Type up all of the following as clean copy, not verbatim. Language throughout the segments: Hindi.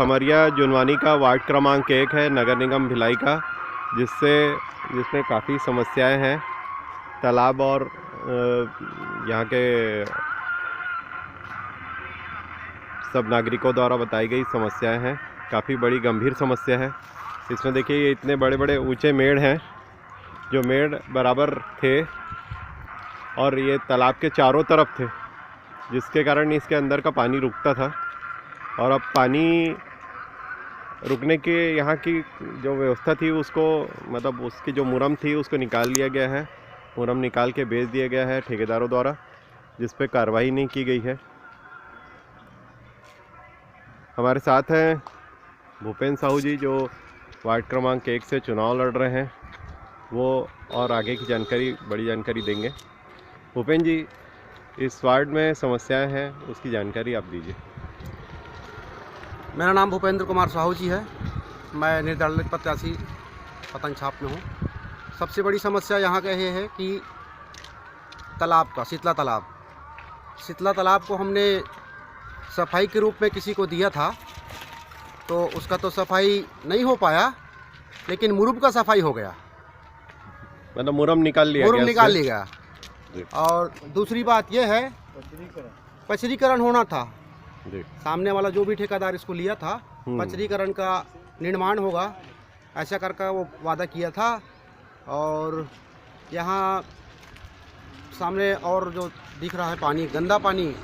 खमरिया जुनवानी का वार्ड क्रमांक 1 है, नगर निगम भिलाई का, जिसमें काफ़ी समस्याएं हैं। तालाब और यहाँ के सब नागरिकों द्वारा बताई गई समस्याएं हैं। काफ़ी बड़ी गंभीर समस्या है। इसमें देखिए ये इतने बड़े बड़े ऊंचे मेड़ हैं, जो मेड़ बराबर थे और ये तालाब के चारों तरफ थे, जिसके कारण इसके अंदर का पानी रुकता था। और अब पानी रुकने के यहाँ की जो व्यवस्था थी उसको, मतलब उसकी जो मुरम थी उसको निकाल लिया गया है। मुरम निकाल के बेच दिया गया है ठेकेदारों द्वारा, जिस पे कार्रवाई नहीं की गई है। हमारे साथ हैं भूपेंद्र साहू जी, जो वार्ड क्रमांक 1 से चुनाव लड़ रहे हैं। वो और आगे की जानकारी, बड़ी जानकारी देंगे। भूपेंद्र जी, इस वार्ड में समस्याएं हैं, उसकी जानकारी आप दीजिए। मेरा नाम भूपेंद्र कुमार साहू जी है। मैं निर्दलीय प्रत्याशी पतंग छाप में हूँ। सबसे बड़ी समस्या यहाँ का ये है कि तालाब का, शीतला तालाब को हमने सफाई के रूप में किसी को दिया था, तो उसका तो सफाई नहीं हो पाया, लेकिन मुरम का सफाई हो गया। मतलब मुरम निकाल लिया गया। और दूसरी बात यह है, पचरीकरण होना था। सामने वाला जो भी ठेकेदार इसको लिया था, पचरीकरण का निर्माण होगा ऐसा करके वो वादा किया था। और यहाँ सामने और जो दिख रहा है पानी, गंदा पानी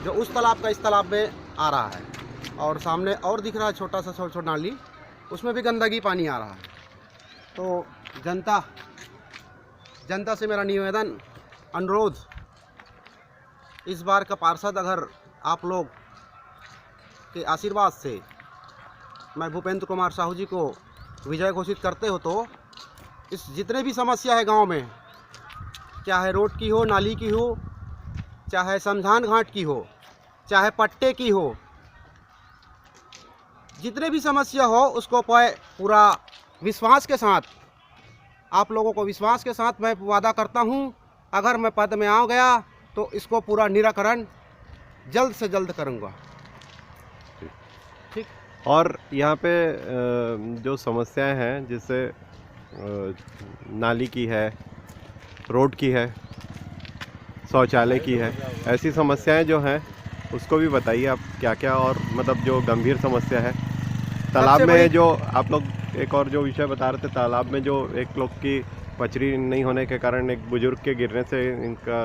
जो उस तालाब का इस तालाब में आ रहा है, और सामने और दिख रहा है छोटा नाली, उसमें भी गंदगी पानी आ रहा है। तो जनता से मेरा निवेदन, अनुरोध, इस बार का पार्षद अगर आप लोग के आशीर्वाद से मैं भूपेंद्र कुमार साहू जी को विजय घोषित करते हो, तो इस जितने भी समस्या है गांव में, चाहे रोड की हो, नाली की हो, चाहे शमशान घाट की हो, चाहे पट्टे की हो, जितने भी समस्या हो उसको पूरा विश्वास के साथ, आप लोगों को विश्वास के साथ मैं वादा करता हूं, अगर मैं पद में आ गया तो इसको पूरा निराकरण जल्द से जल्द करूंगा। ठीक। और यहाँ पे जो समस्याएं हैं, जैसे नाली की है, रोड की है, शौचालय की है, ऐसी समस्याएं जो हैं उसको भी बताइए आप क्या क्या। और मतलब जो गंभीर समस्या है तालाब में, जो आप लोग एक और जो विषय बता रहे थे, तालाब में जो एक लोग की पचरी नहीं होने के कारण, एक बुजुर्ग के गिरने से इनका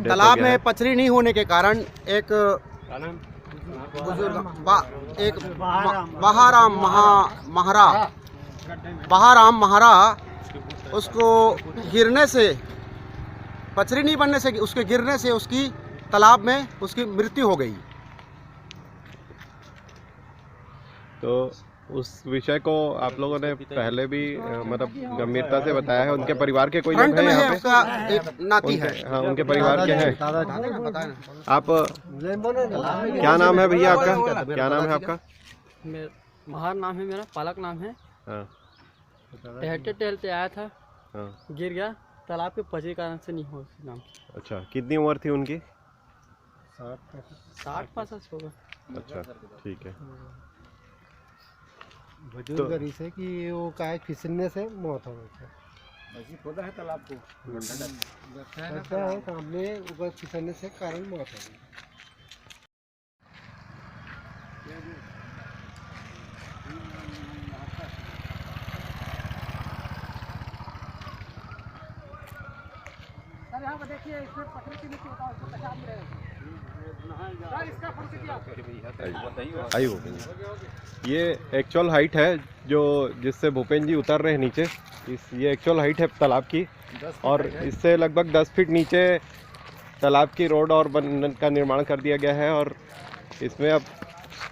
तालाब में पचरी नहीं होने के कारण एक बुजुर्ग बहाराम महारा उसको गिरने से, पचरी नहीं बनने से, उसके गिरने से उसकी तालाब में उसकी मृत्यु हो गई। तो उस विषय को आप लोगों ने पहले भी मतलब गंभीरता से बताया है। उनके परिवार के कोई लोग हैं यहाँ पे? एक नाती है। हाँ, उनके परिवार के हैं। आप क्या नाम है भैया आपका? क्या नाम है आपका? महार नाम है मेरा, पालक नाम है। टहलते आया था, गिर गया तालाब के पचरी कारण से नहीं हो नाम। अच्छा, कितनी उम्र थी उनकी? 60-65 होगा। अच्छा, ठीक है। बुजुर्ग तो, कि वो काय फिसलने से मौत हो गई। खोदा है तालाब को, लगता है सामने ऊपर फिसलने से कारण मौत हो गई। यहाँ पर देखिए, इसमें पत्थर के नीचे होता है, उसको पेशाब में रहेगा। आइए, ये एक्चुअल हाइट है जो जिससे भूपेंद्र जी उतर रहे हैं नीचे। ये एक्चुअल हाइट है तालाब की, और इससे लगभग 10 फीट नीचे तालाब की रोड और का निर्माण कर दिया गया है। और इसमें अब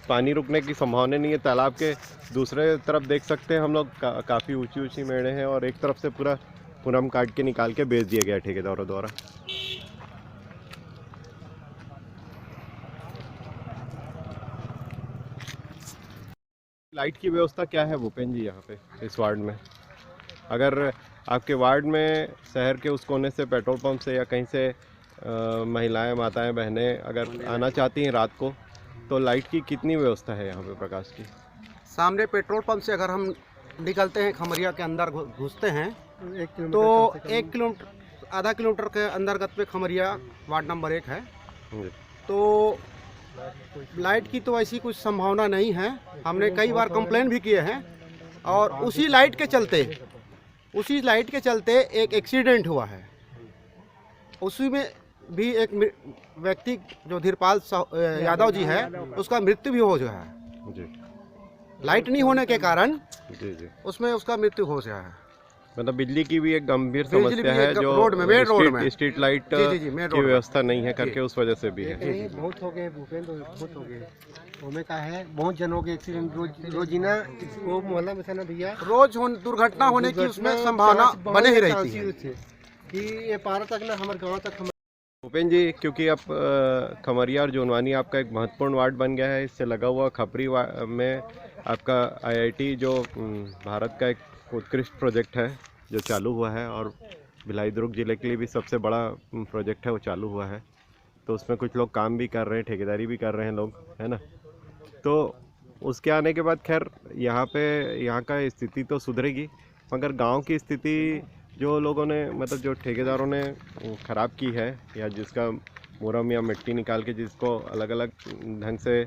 पानी रुकने की संभावना नहीं है। तालाब के दूसरे तरफ देख सकते हैं हम लोग, काफ़ी ऊंची मेड़े हैं, और एक तरफ से पूरा मुरम काट के निकाल के बेच दिया गया ठेकेदारों द्वारा। लाइट की व्यवस्था क्या है भूपेंद्र जी यहाँ पे इस वार्ड में? अगर आपके वार्ड में शहर के उस कोने से, पेट्रोल पंप से या कहीं से महिलाएं, माताएं, बहनें अगर आना चाहती हैं रात को, तो लाइट की कितनी व्यवस्था है यहाँ पे, प्रकाश की? सामने पेट्रोल पंप से अगर हम निकलते हैं, खमरिया के अंदर घुसते हैं, 1 किलोमीटर तो कम से कम 1 किलोमीटर आधा किलोमीटर के अंतर्गत पे खमरिया वार्ड नंबर 1 है। जी। तो लाइट की तो ऐसी कुछ संभावना नहीं है। हमने कई बार कंप्लेन भी किए हैं और उसी लाइट के चलते एक एक्सीडेंट हुआ है। उसी में भी एक व्यक्ति जो धीरपाल यादव जी है, उसका मृत्यु भी हो गया है। जी लाइट नहीं होने के कारण जी जी। उसमें उसका मृत्यु हो गया है। मतलब बिजली की भी एक गंभीर बिजली समस्या भी है एक जो रोड में, मेन रोड में। स्ट्रीट लाइट जी, मेन की रोड में। व्यवस्था नहीं है करके उस वजह से भी है। नहीं, बहुत हो गए भूपेंद्र, बहुत हो गए। हमें कहा है बहुत जनों के एक्सीडेंट रोजीना वो मोहल्ला में से ना भैया रोज दुर्घटना होने की उसमें संभावना बने ही रहती है कि ये पार तक ना हमारे गाँव तक। भूपेन जी, क्योंकि अब खमरिया और जोनवानी आपका एक महत्वपूर्ण वार्ड बन गया है, इससे लगा हुआ खपरी में आपका IIT जो भारत का एक उत्कृष्ट प्रोजेक्ट है जो चालू हुआ है, और भिलाई दुर्ग जिले के लिए भी सबसे बड़ा प्रोजेक्ट है वो चालू हुआ है। तो उसमें कुछ लोग काम भी कर रहे हैं, ठेकेदारी भी कर रहे हैं लोग, है ना। तो उसके आने के बाद खैर यहाँ का स्थिति तो सुधरेगी, मगर गांव की स्थिति जो लोगों ने मतलब जो ठेकेदारों ने ख़राब की है, या जिसका मुरम या मिट्टी निकाल के जिसको अलग अलग ढंग से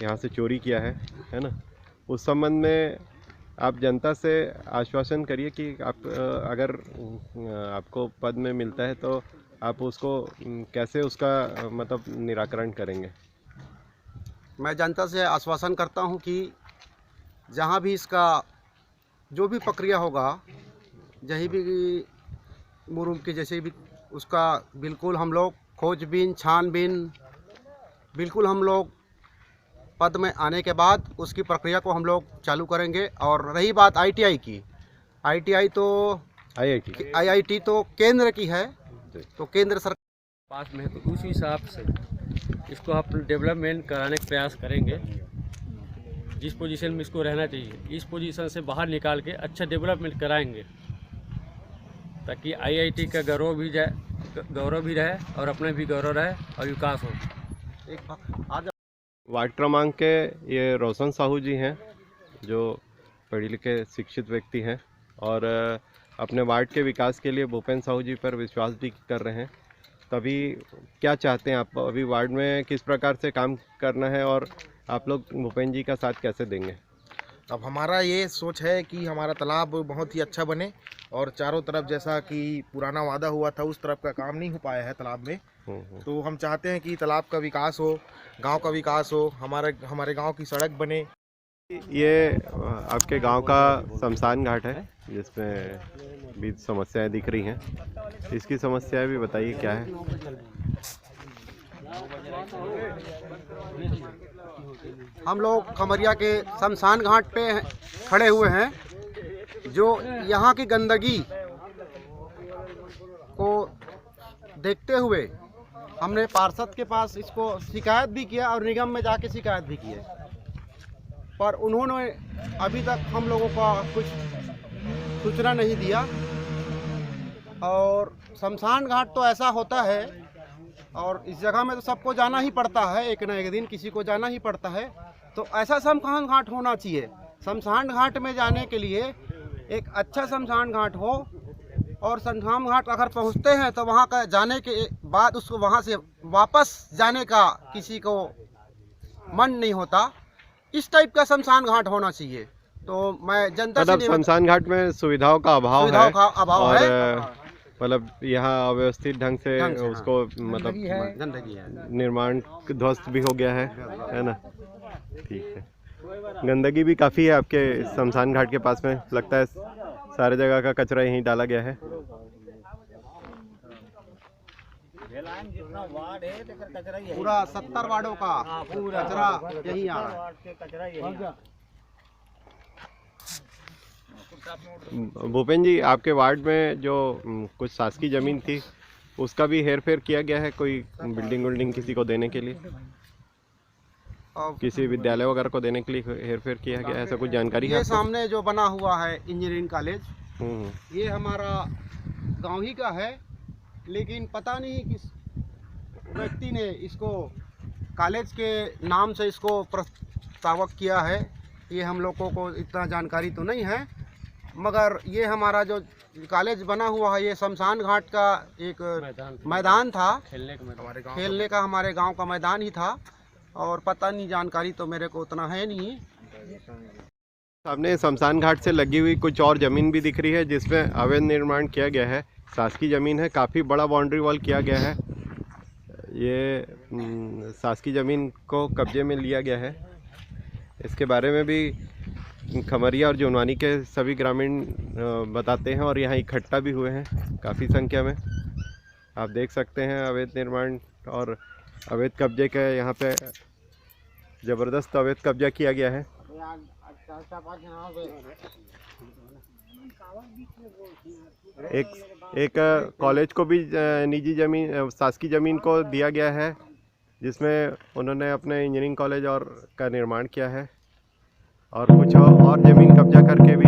यहाँ से चोरी किया है ना, उस संबंध में आप जनता से आश्वासन करिए कि आप अगर आपको पद में मिलता है तो आप उसको कैसे उसका मतलब निराकरण करेंगे। मैं जनता से आश्वासन करता हूं कि जहां भी इसका जो भी प्रक्रिया होगा, जहीं भी मुरुम की जैसे भी उसका बिल्कुल हम लोग खोजबीन छानबीन बिल्कुल हम लोग पद में आने के बाद उसकी प्रक्रिया को हम लोग चालू करेंगे। और रही बात ITI की, ITI तो IIT तो केंद्र की है, तो केंद्र सरकार पास में, तो उस हिसाब से इसको आप डेवलपमेंट कराने का प्रयास करेंगे। जिस पोजीशन में इसको रहना चाहिए, इस पोजीशन से बाहर निकाल के अच्छा डेवलपमेंट कराएंगे, ताकि IIT का गौरव भी रहे और अपने भी गौरव रहे और विकास हो। वार्ड क्रमांक के ये रोशन साहू जी हैं, जो पढ़े लिखे शिक्षित व्यक्ति हैं और अपने वार्ड के विकास के लिए भूपेन साहू जी पर विश्वास भी कर रहे हैं। तभी क्या चाहते हैं आप, अभी वार्ड में किस प्रकार से काम करना है और आप लोग भूपेन जी का साथ कैसे देंगे? अब हमारा ये सोच है कि हमारा तालाब बहुत ही अच्छा बने और चारों तरफ जैसा कि पुराना वादा हुआ था उस तरफ का काम नहीं हो पाया है तालाब में। तो हम चाहते हैं कि तालाब का विकास हो, गांव का विकास हो, हमारे गांव की सड़क बने। ये आपके गांव का शमशान घाट है जिसमें भी समस्याएं दिख रही हैं, इसकी समस्याएं भी बताइए क्या है। हम लोग खमरिया के शमशान घाट पे खड़े हुए हैं, जो यहाँ की गंदगी को देखते हुए हमने पार्षद के पास इसको शिकायत भी किया और निगम में जाके शिकायत भी की है, पर उन्होंने अभी तक हम लोगों का कुछ सूचना नहीं दिया। और शमशान घाट तो ऐसा होता है, और इस जगह में तो सबको जाना ही पड़ता है, एक न एक दिन किसी को जाना ही पड़ता है। तो ऐसा शमशान घाट होना चाहिए। शमशान घाट में जाने के लिए एक अच्छा शमशान घाट हो, और शमशान घाट अगर पहुंचते हैं तो वहां का जाने के बाद उसको वहां से वापस जाने का किसी को मन नहीं होता। इस टाइप का शमशान घाट होना चाहिए। तो मैं जनता से शमशान घाट में सुविधाओं का अभाव है, मतलब यहाँ अव्यवस्थित ढंग से उसको मतलब गंदगी है, निर्माण ध्वस्त भी हो गया है ना। ठीक है, गंदगी भी काफ़ी है आपके शमशान घाट के पास में, लगता है सारे जगह का कचरा यहीं डाला गया है। पूरा 70 वार्डों का कचरा यहीं आ रहा है। भूपेन जी, आपके वार्ड में जो कुछ शासकीय ज़मीन थी उसका भी हेर फेर किया गया है, कोई बिल्डिंग किसी को देने के लिए, किसी विद्यालय वगैरह को देने के लिए हेर फेर किया गया, ऐसा कुछ जानकारी है? ये सामने जो बना हुआ है इंजीनियरिंग कॉलेज, ये हमारा गांव ही का है, लेकिन पता नहीं किस व्यक्ति ने इसको कॉलेज के नाम से इसको प्रस्तावक किया है। ये हम लोगों को इतना जानकारी तो नहीं है, मगर ये हमारा जो कॉलेज बना हुआ है ये शमशान घाट का एक मैदान था, खेलने का मैदान, खेलने का हमारे गांव का मैदान ही था, और पता नहीं, जानकारी तो मेरे को उतना है नहीं। सामने शमशान घाट से लगी हुई कुछ और ज़मीन भी दिख रही है जिसमें अवैध निर्माण किया गया है। शासकीय ज़मीन है, काफ़ी बड़ा बाउंड्री वॉल किया गया है। ये शासकीय ज़मीन को कब्जे में लिया गया है। इसके बारे में भी खमरिया और जुनवानी के सभी ग्रामीण बताते हैं और यहाँ इकट्ठा भी हुए हैं काफ़ी संख्या में। आप देख सकते हैं अवैध निर्माण और अवैध कब्जे के यहाँ पे ज़बरदस्त अवैध कब्जा किया गया है। एक कॉलेज को भी निजी ज़मीन, शासकीय ज़मीन को दिया गया है जिसमें उन्होंने अपने इंजीनियरिंग कॉलेज और का निर्माण किया है, और कुछ और ज़मीन कब्जा करके भी